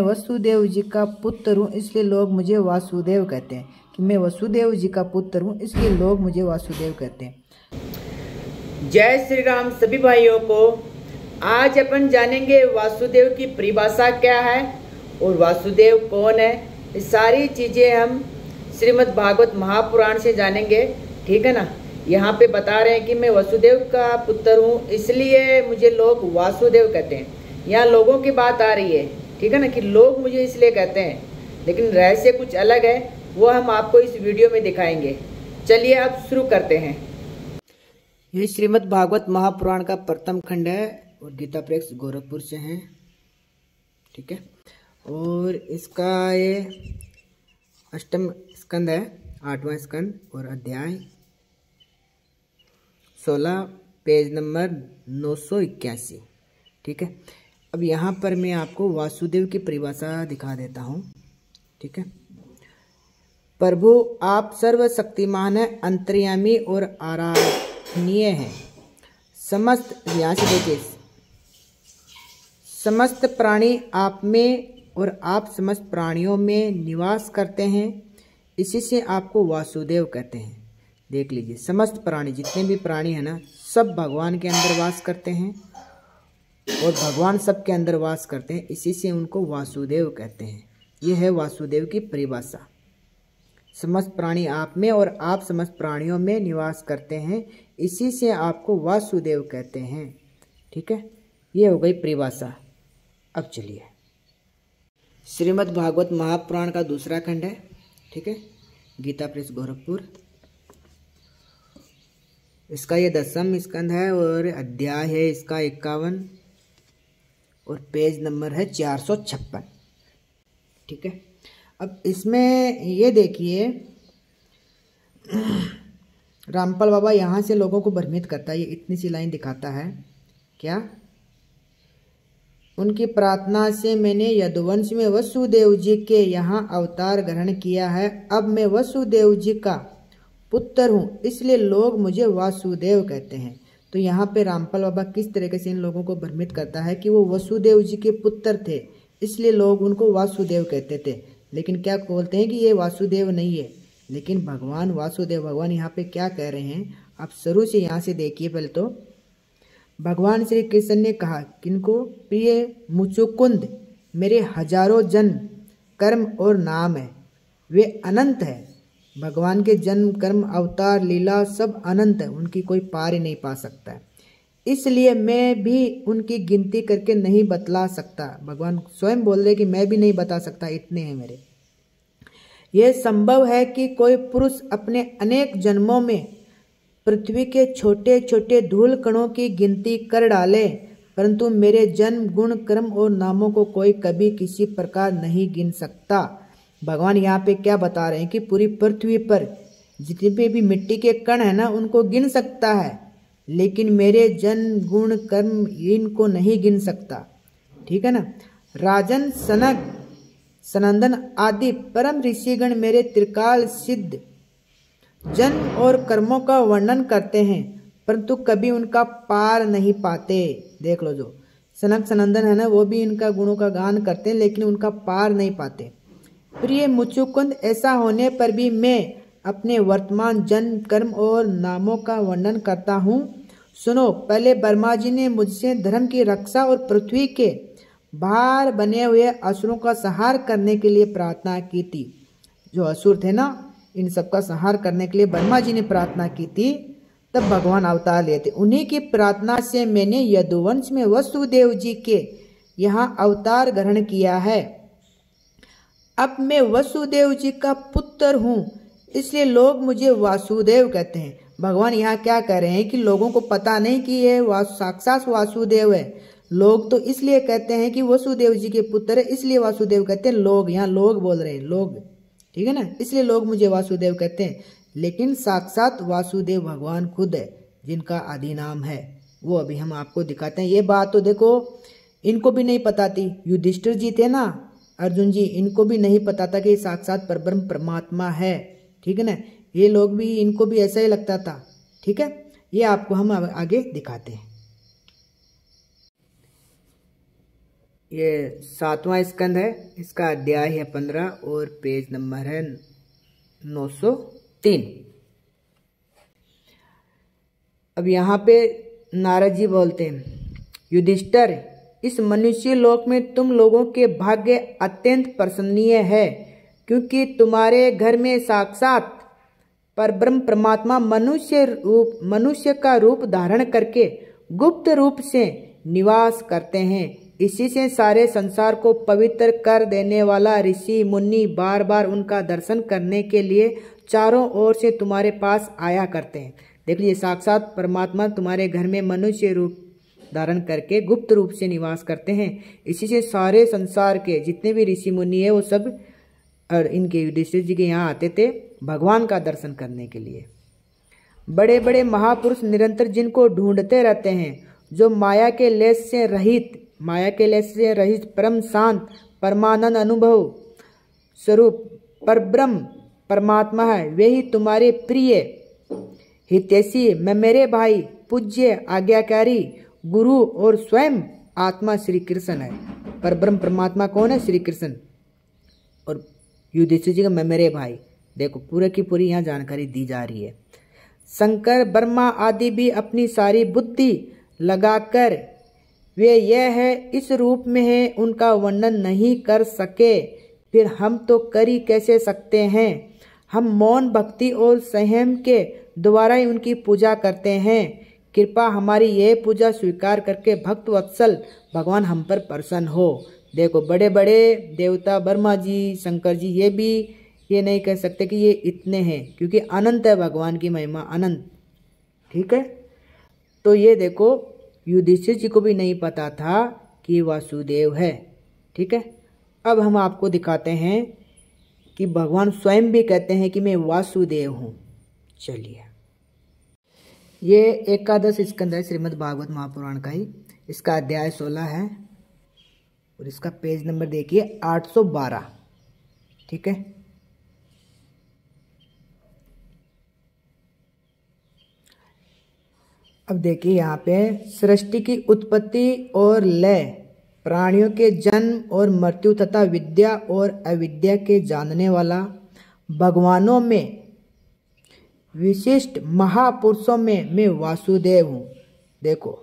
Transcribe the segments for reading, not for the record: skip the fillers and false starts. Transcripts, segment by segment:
मैं वसुदेव जी का पुत्र हूँ इसलिए लोग मुझे वासुदेव कहते हैं, कि मैं वसुदेव जी का पुत्र हूँ इसलिए लोग मुझे वासुदेव कहते हैं। जय श्री राम सभी भाइयों को। आज अपन जानेंगे वासुदेव की परिभाषा क्या है और वासुदेव कौन है। ये सारी चीज़ें हम श्रीमद् भागवत महापुराण से जानेंगे, ठीक है ना। यहाँ पे बता रहे हैं कि मैं वसुदेव का पुत्र हूँ इसलिए मुझे लोग वासुदेव कहते हैं। यहाँ लोगों की बात आ रही है, ठीक है ना, कि लोग मुझे इसलिए कहते हैं, लेकिन रहस्य कुछ अलग है, वो हम आपको इस वीडियो में दिखाएंगे। चलिए अब शुरू करते हैं। ये श्रीमद् भागवत महापुराण का प्रथम खंड है और गीता प्रेस गोरखपुर से हैं, ठीक है। और इसका ये अष्टम स्कंद है, 8वां स्कंद और अध्याय 16, पेज नंबर 981, ठीक है। अब यहाँ पर मैं आपको वासुदेव की परिभाषा दिखा देता हूँ, ठीक है। प्रभु आप सर्वशक्तिमान है, अंतर्यामी और आराधनीय हैं। समस्त, यहाँ से देखिए, समस्त प्राणी आप में और आप समस्त प्राणियों में निवास करते हैं, इसी से आपको वासुदेव कहते हैं। देख लीजिए, समस्त प्राणी, जितने भी प्राणी हैं ना, सब भगवान के अंदर वास करते हैं और भगवान सबके अंदर वास करते हैं, इसी से उनको वासुदेव कहते हैं। यह है वासुदेव की परिभाषा। समस्त प्राणी आप में और आप समस्त प्राणियों में निवास करते हैं, इसी से आपको वासुदेव कहते हैं, ठीक है। ये हो गई परिभाषा। अब चलिए, श्रीमद् भागवत महापुराण का दूसरा खंड है, ठीक है, गीता प्रेस गोरखपुर। इसका ये 10वां स्कंद है और अध्याय है इसका 51 और पेज नंबर है 456, ठीक है। अब इसमें ये देखिए, रामपाल बाबा यहाँ से लोगों को भ्रमित करता है। ये इतनी सी लाइन दिखाता है, क्या, उनकी प्रार्थना से मैंने यदुवंश में वसुदेव जी के यहाँ अवतार ग्रहण किया है। अब मैं वसुदेव जी का पुत्र हूँ इसलिए लोग मुझे वासुदेव कहते हैं। तो यहाँ पे रामपाल बाबा किस तरीके से इन लोगों को भ्रमित करता है कि वो वसुदेव जी के पुत्र थे इसलिए लोग उनको वासुदेव कहते थे, लेकिन क्या बोलते हैं कि ये वासुदेव नहीं है, लेकिन भगवान वासुदेव। भगवान यहाँ पे क्या कह रहे हैं, आप शुरू से यहाँ से देखिए। पहले तो भगवान श्री कृष्ण ने कहा, किनको, प्रिय मुचुकुंद, मेरे हजारों जन्म कर्म और नाम है, वे अनंत है। भगवान के जन्म कर्म अवतार लीला सब अनंत है, उनकी कोई पार ही नहीं पा सकता है, इसलिए मैं भी उनकी गिनती करके नहीं बतला सकता। भगवान स्वयं बोल रहे कि मैं भी नहीं बता सकता, इतने हैं मेरे। यह संभव है कि कोई पुरुष अपने अनेक जन्मों में पृथ्वी के छोटे छोटे धूल कणों की गिनती कर डाले, परंतु मेरे जन्म गुण कर्म और नामों को कोई कभी किसी प्रकार नहीं गिन सकता। भगवान यहाँ पे क्या बता रहे हैं कि पूरी पृथ्वी पर जितने भी मिट्टी के कण है ना, उनको गिन सकता है, लेकिन मेरे जन्म गुण कर्म इनको नहीं गिन सकता, ठीक है ना। राजन, सनक, सनंदन आदि परम ऋषिगण मेरे त्रिकाल सिद्ध जन्म और कर्मों का वर्णन करते हैं, परंतु कभी उनका पार नहीं पाते। देख लो, जो सनक सनंदन है ना, वो भी इनका गुणों का गान करते हैं, लेकिन उनका पार नहीं पाते। प्रिय मुचुकुंद, ऐसा होने पर भी मैं अपने वर्तमान जन्म कर्म और नामों का वर्णन करता हूँ। सुनो, पहले ब्रह्मा जी ने मुझसे धर्म की रक्षा और पृथ्वी के भार बने हुए असुरों का संहार करने के लिए प्रार्थना की थी। जो असुर थे ना, इन सबका संहार करने के लिए ब्रह्मा जी ने प्रार्थना की थी, तब भगवान अवतार लिए थे। उन्हीं की प्रार्थना से मैंने यदुवंश में वसुदेव जी के यहाँ अवतार ग्रहण किया है। अब मैं वसुदेव जी का पुत्र हूँ इसलिए लोग मुझे वासुदेव कहते हैं। भगवान यहाँ क्या कह रहे हैं कि लोगों को पता नहीं कि ये साक्षात वासुदेव है। लोग तो इसलिए कहते हैं कि वसुदेव जी के पुत्र है इसलिए वासुदेव कहते हैं। लोग, यहाँ लोग बोल रहे हैं, लोग, ठीक है ना, इसलिए लोग मुझे वासुदेव कहते हैं, लेकिन साक्षात वासुदेव भगवान खुद है, जिनका आदि नाम है। वो अभी हम आपको दिखाते हैं। ये बात तो देखो, इनको भी नहीं पता थी। युधिष्ठिर जी थे ना, अर्जुन जी, इनको भी नहीं पता था कि साक्षात परब्रह्म परमात्मा है, ठीक है ना। ये लोग भी, इनको भी ऐसा ही लगता था, ठीक है। ये आपको हम आगे दिखाते हैं। ये 7वां स्कंद है, इसका अध्याय है 15 और पेज नंबर है 903। अब यहाँ पे नारद जी बोलते हैं, युधिष्ठिर, इस मनुष्य लोक में तुम लोगों के भाग्य अत्यंत प्रशंसनीय है, क्योंकि तुम्हारे घर में साक्षात परब्रह्म परमात्मा मनुष्य का रूप धारण करके गुप्त रूप से निवास करते हैं। इसी से सारे संसार को पवित्र कर देने वाला ऋषि मुनि बार बार उनका दर्शन करने के लिए चारों ओर से तुम्हारे पास आया करते हैं। देख लीजिए, साक्षात परमात्मा तुम्हारे घर में मनुष्य रूप धारण करके गुप्त रूप से निवास करते हैं। इसी से सारे संसार के जितने भी ऋषि मुनि है वो सब और इनके युधिष्ठिर जी के यहाँ आते थे भगवान का दर्शन करने के लिए। बड़े बड़े महापुरुष निरंतर जिनको ढूंढते रहते हैं, जो माया के लेस से रहित परम शांत परमानंद अनुभव स्वरूप परब्रह्म परमात्मा है, वे ही तुम्हारे प्रिय हितैषी मैं मेरे भाई पूज्य आज्ञाकारी गुरु और स्वयं आत्मा श्री कृष्ण है। परब्रह्म परमात्मा कौन है? श्री कृष्ण। और युधिष्ठिर जी का मैं मेरे भाई, देखो पूरे की पूरी यहाँ जानकारी दी जा रही है। शंकर ब्रह्मा आदि भी अपनी सारी बुद्धि लगाकर वे यह है इस रूप में है, उनका वर्णन नहीं कर सके, फिर हम तो कर ही कैसे सकते हैं। हम मौन भक्ति और संयम के द्वारा ही उनकी पूजा करते हैं। कृपा हमारी यह पूजा स्वीकार करके भक्त वत्सल भगवान हम पर प्रसन्न हो। देखो बड़े बड़े देवता ब्रह्मा जी शंकर जी ये भी ये नहीं कह सकते कि ये इतने हैं, क्योंकि अनंत है भगवान की महिमा, अनंत। ठीक है, तो ये देखो युधिष्ठिर जी को भी नहीं पता था कि वासुदेव है। ठीक है, अब हम आपको दिखाते हैं कि भगवान स्वयं भी कहते हैं कि मैं वासुदेव हूँ। चलिए, ये 11 स्कंद है श्रीमद् भागवत महापुराण का ही, इसका अध्याय 16 है और इसका पेज नंबर देखिए 812। ठीक है, अब देखिए यहाँ पे सृष्टि की उत्पत्ति और लय, प्राणियों के जन्म और मृत्यु तथा विद्या और अविद्या के जानने वाला, भगवानों में विशिष्ट महापुरुषों में मैं वासुदेव हूँ। देखो,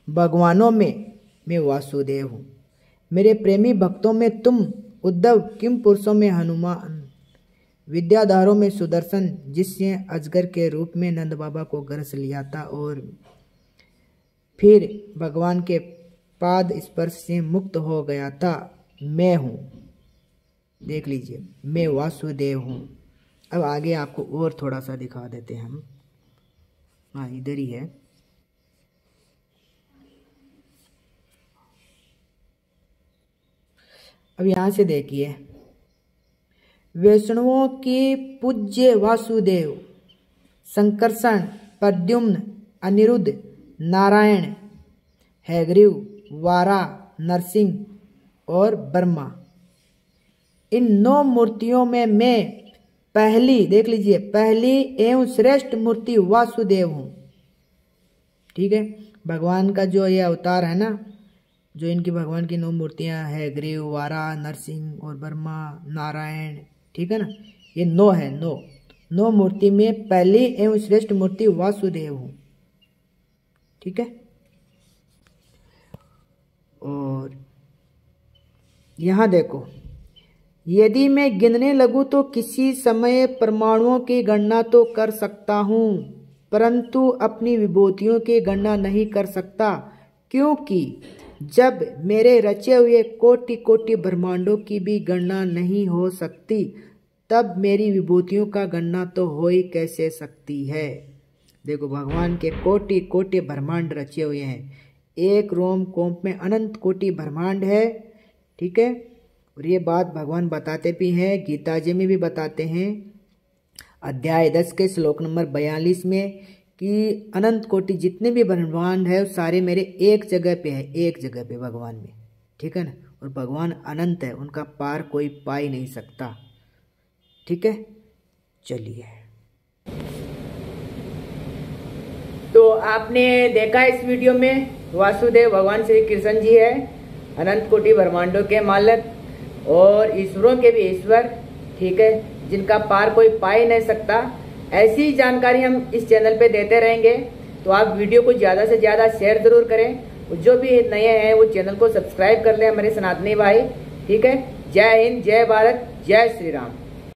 भगवानों में मैं वासुदेव हूँ, मेरे प्रेमी भक्तों में तुम उद्धव, किम पुरुषों में हनुमान, विद्याधारों में सुदर्शन, जिसने अजगर के रूप में नंद बाबा को ग्रस लिया था और फिर भगवान के पाद स्पर्श से मुक्त हो गया था, मैं हूँ। देख लीजिए, मैं वासुदेव हूँ। अब आगे आपको और थोड़ा सा दिखा देते हैं हम। हाँ, इधर ही है। अब यहाँ से देखिए, वैष्णवों के पूज्य वासुदेव, संकर्षण, प्रद्युम्न, अनिरुद्ध, नारायण, हैग्रीव, वारा, नरसिंह और ब्रह्मा, इन 9 मूर्तियों में मैं पहली, देख लीजिए, पहली एवं श्रेष्ठ मूर्ति वासुदेव हूँ। ठीक है, भगवान का जो ये अवतार है ना, जो इनकी भगवान की 9 मूर्तियाँ है, हैग्रीव, वारा, नरसिंह और ब्रह्मा, नारायण, ठीक है ना, ये 9 है। 9 मूर्ति में पहली एवं श्रेष्ठ मूर्ति वासुदेव हूँ। ठीक है, और यहाँ देखो, यदि मैं गिनने लगूं तो किसी समय परमाणुओं की गणना तो कर सकता हूँ, परंतु अपनी विभूतियों की गणना नहीं कर सकता, क्योंकि जब मेरे रचे हुए कोटि कोटि ब्रह्मांडों की भी गणना नहीं हो सकती, तब मेरी विभूतियों का गणना तो हो ही कैसे सकती है। देखो, भगवान के कोटि कोटि ब्रह्मांड रचे हुए हैं, एक रोम कोंप में अनंत कोटि ब्रह्मांड है। ठीक है, और ये बात भगवान बताते भी हैं, गीता जी में भी बताते हैं, अध्याय 10 के श्लोक नंबर 42 में, कि अनंत कोटि जितने भी ब्रह्मांड है सारे मेरे एक जगह पे है, एक जगह पे भगवान में। ठीक है ना, और भगवान अनंत है, उनका पार कोई पा ही नहीं सकता। ठीक है, चलिए, तो आपने देखा इस वीडियो में वासुदेव भगवान श्री कृष्ण जी है। अनंत कोटि ब्रह्मांडों के मालिक और ईश्वरों के भी ईश्वर, ठीक है, जिनका पार कोई पा ही नहीं सकता। ऐसी जानकारी हम इस चैनल पे देते रहेंगे, तो आप वीडियो को ज़्यादा से ज़्यादा शेयर ज़रूर करें। जो भी नए हैं वो चैनल को सब्सक्राइब कर लें, हमारे सनातनी भाई, ठीक है। जय हिंद, जय भारत, जय श्री राम।